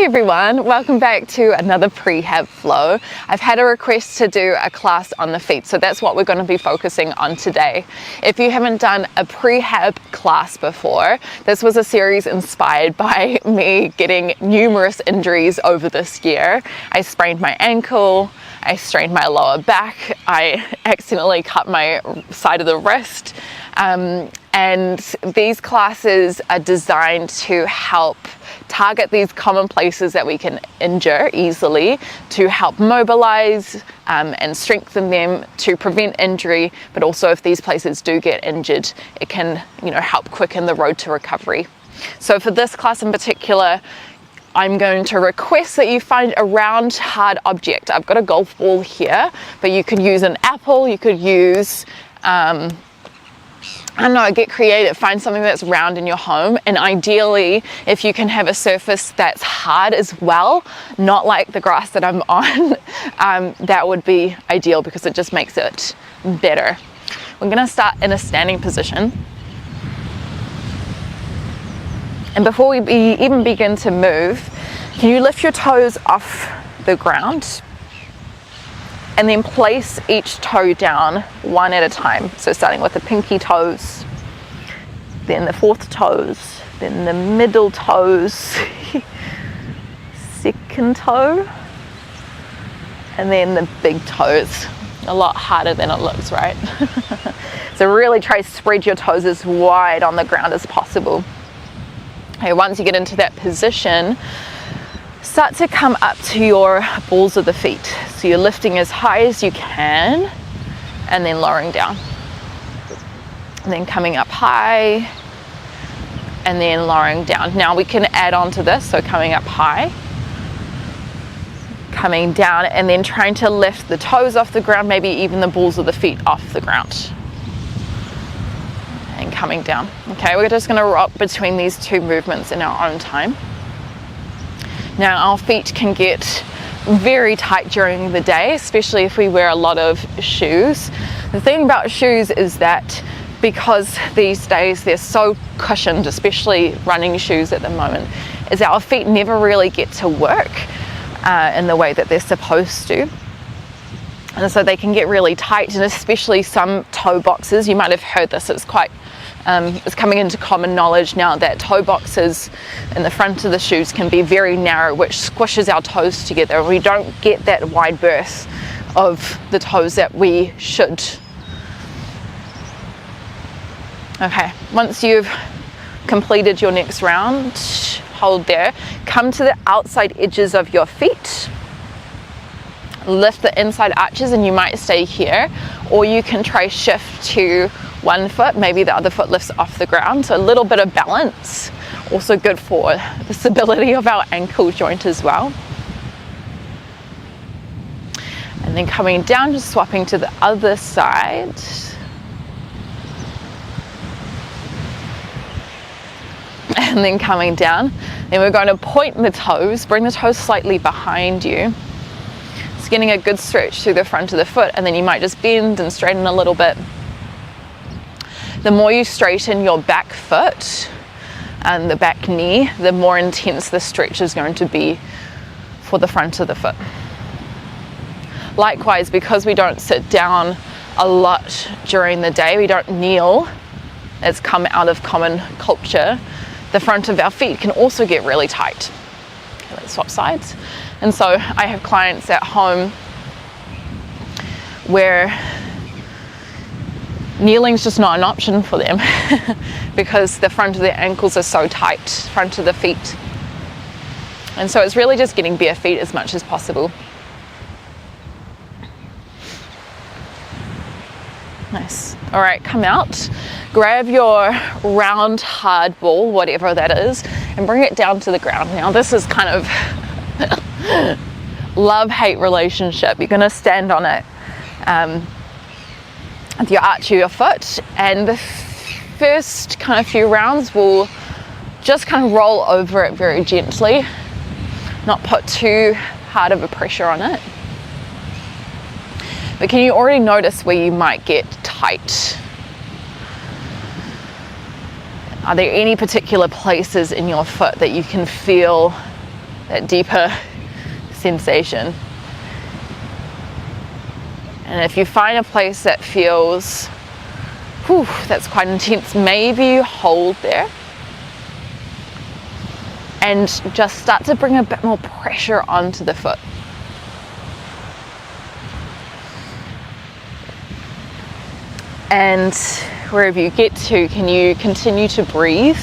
everyone, welcome back to another prehab flow. I've had a request to do a class on the feet, so that's what we're going to be focusing on today. If you haven't done a prehab class before, this was a series inspired by me getting numerous injuries over this year. I sprained my ankle, I strained my lower back, I accidentally cut my side of the wrist, and these classes are designed to help target these common places that we can injure easily, to help mobilize and strengthen them to prevent injury, but also if these places do get injured, it can help quicken the road to recovery. So for this class in particular, I'm going to request that you find a round, hard object. I've got a golf ball here, but you could use an apple, you could use I don't know, get creative, find something that's round in your home, and ideally if you can have a surface that's hard as well, not like the grass that I'm on, that would be ideal because it just makes it better. We're going to start in a standing position, and before we even begin to move, can you lift your toes off the ground and then place each toe down one at a time. So starting with the pinky toes, then the fourth toes, then the middle toes, second toe, and then the big toes. A lot harder than it looks, right? So really try to spread your toes as wide on the ground as possible. Okay, once you get into that position, start to come up to your balls of the feet. So you're lifting as high as you can and then lowering down. And then coming up high and then lowering down. Now we can add on to this, so coming up high, coming down, and then trying to lift the toes off the ground, maybe even the balls of the feet off the ground. And coming down. Okay, we're just going to rock between these two movements in our own time. Now our feet can get very tight during the day, especially if we wear a lot of shoes. The thing about shoes is that because these days they're so cushioned, especially running shoes at the moment, is our feet never really get to work in the way that they're supposed to. And so they can get really tight, and especially some toe boxes. You might have heard this, it's coming into common knowledge now that toe boxes in the front of the shoes can be very narrow, which squishes our toes together. We don't get that wide berth of the toes that we should. Okay, once you've completed your next round, hold there, come to the outside edges of your feet, lift the inside arches, and you might stay here, or you can try shift to one foot, maybe the other foot lifts off the ground. So a little bit of balance, also good for the stability of our ankle joint as well. And then coming down, just swapping to the other side. And then coming down. Then we're going to point the toes, bring the toes slightly behind you. It's getting a good stretch through the front of the foot, and then you might just bend and straighten a little bit. The more you straighten your back foot and the back knee, the more intense the stretch is going to be for the front of the foot. Likewise, because we don't sit down a lot during the day, we don't kneel, it's come out of common culture, the front of our feet can also get really tight. Okay, let's swap sides. And so I have clients at home where kneeling's just not an option for them because the front of their ankles are so tight, front of the feet. And so it's really just getting bare feet as much as possible. Nice. All right, come out, grab your round, hard ball, whatever that is, and bring it down to the ground. Now this is kind of love-hate relationship. You're gonna stand on it with your arch of your foot, and the first kind of few rounds will just kind of roll over it very gently, not put too hard of a pressure on it. But can you already notice where you might get tight? Are there any particular places in your foot that you can feel that deeper sensation. And if you find a place that feels, that's quite intense, maybe you hold there and just start to bring a bit more pressure onto the foot. And wherever you get to, can you continue to breathe?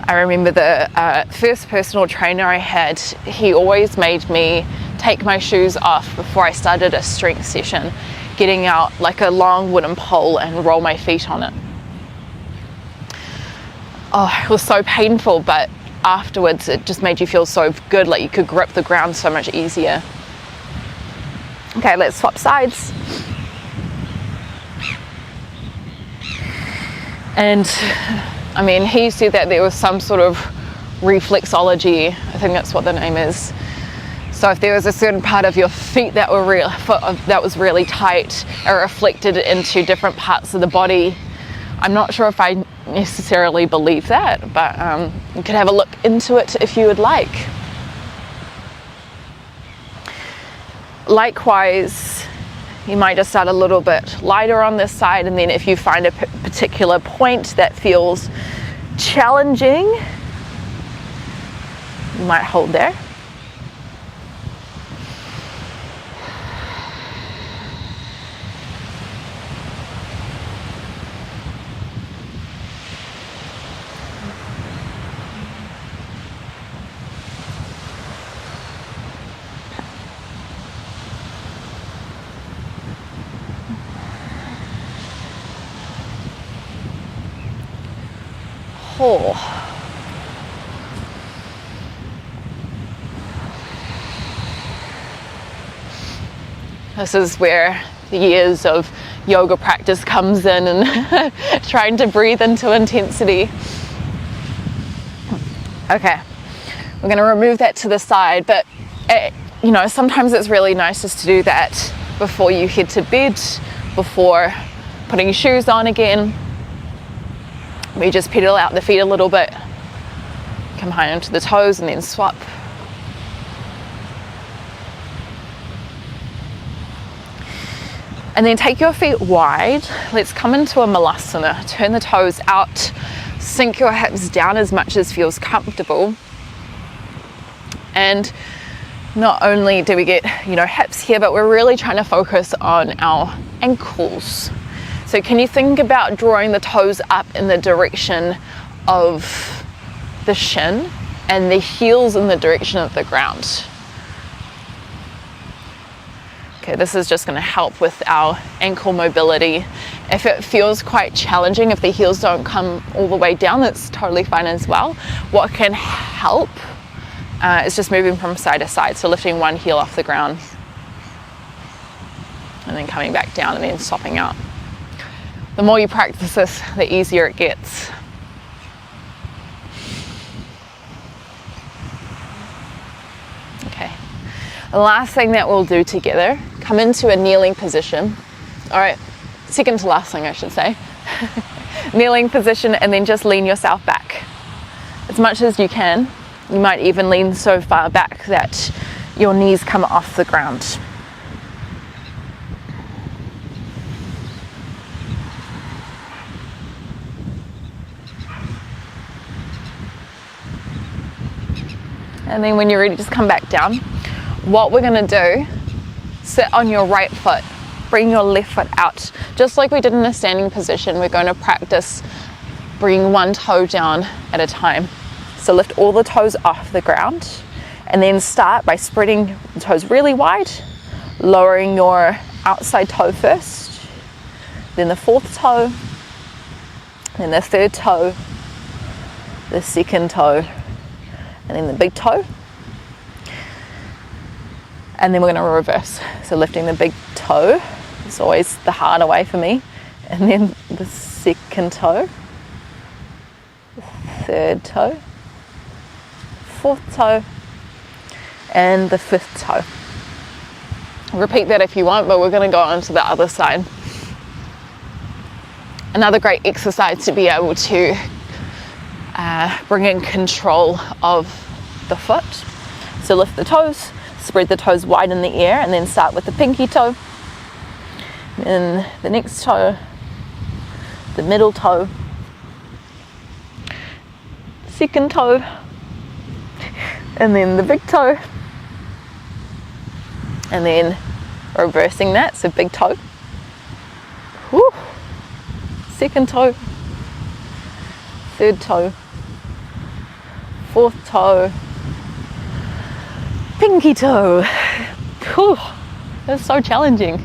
I remember the first personal trainer I had, he always made me take my shoes off before I started a strength session, getting out like a long wooden pole and roll my feet on it. Oh, it was so painful, but afterwards it just made you feel so good, like you could grip the ground so much easier. Okay, let's swap sides. And I mean, he said that there was some sort of reflexology, I think that's what the name is. So if there was a certain part of your feet that was really tight, it reflected into different parts of the body. I'm not sure if I necessarily believe that, but you could have a look into it if you would like. Likewise, you might just start a little bit lighter on this side, and then if you find a particular point that feels challenging, you might hold there. This is where the years of yoga practice comes in, and trying to breathe into intensity. Okay, we're going to remove that to the side, but sometimes it's really nice just to do that before you head to bed, before putting your shoes on again. We just pedal out the feet a little bit, come high onto the toes, and then swap. And then take your feet wide. Let's come into a malasana. Turn the toes out, sink your hips down as much as feels comfortable. And not only do we get, hips here, but we're really trying to focus on our ankles. So can you think about drawing the toes up in the direction of the shin and the heels in the direction of the ground? Okay, this is just going to help with our ankle mobility. If it feels quite challenging, if the heels don't come all the way down, that's totally fine as well. What can help is just moving from side to side, so lifting one heel off the ground and then coming back down and then swapping out. The more you practice this, the easier it gets. Okay, the last thing that we'll do together, come into a kneeling position. All right, second to last thing I should say. Kneeling position, and then just lean yourself back as much as you can. You might even lean so far back that your knees come off the ground. And then when you're ready, just come back down. What we're going to do, sit on your right foot, bring your left foot out. Just like we did in a standing position, we're going to practice bringing one toe down at a time. So lift all the toes off the ground, and then start by spreading the toes really wide, lowering your outside toe first, then the fourth toe, then the third toe, the second toe, and then the big toe. And then we're going to reverse. So lifting the big toe is always the harder way for me. And then the second toe, the third toe, fourth toe, and the fifth toe. Repeat that if you want, but we're going to go on to the other side. Another great exercise to be able to bring in control of the foot. So lift the toes, spread the toes wide in the air, and then start with the pinky toe, then the next toe, the middle toe, second toe, and then the big toe, and then reversing that, so big toe, whew, second toe, third toe, fourth toe, pinky toe. Whew, that's so challenging.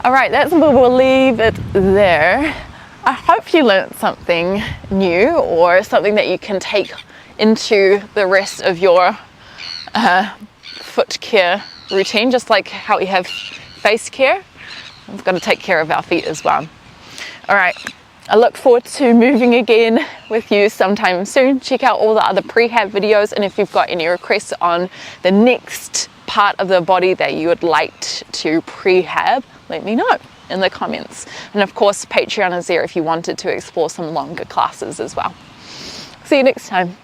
All right, that's where we'll leave it there. I hope you learned something new or something that you can take into the rest of your foot care routine, just like how we have face care. We've got to take care of our feet as well. All right, I look forward to moving again with you sometime soon. Check out all the other prehab videos, and if you've got any requests on the next part of the body that you would like to prehab, let me know in the comments. And of course, Patreon is there if you wanted to explore some longer classes as well. See you next time.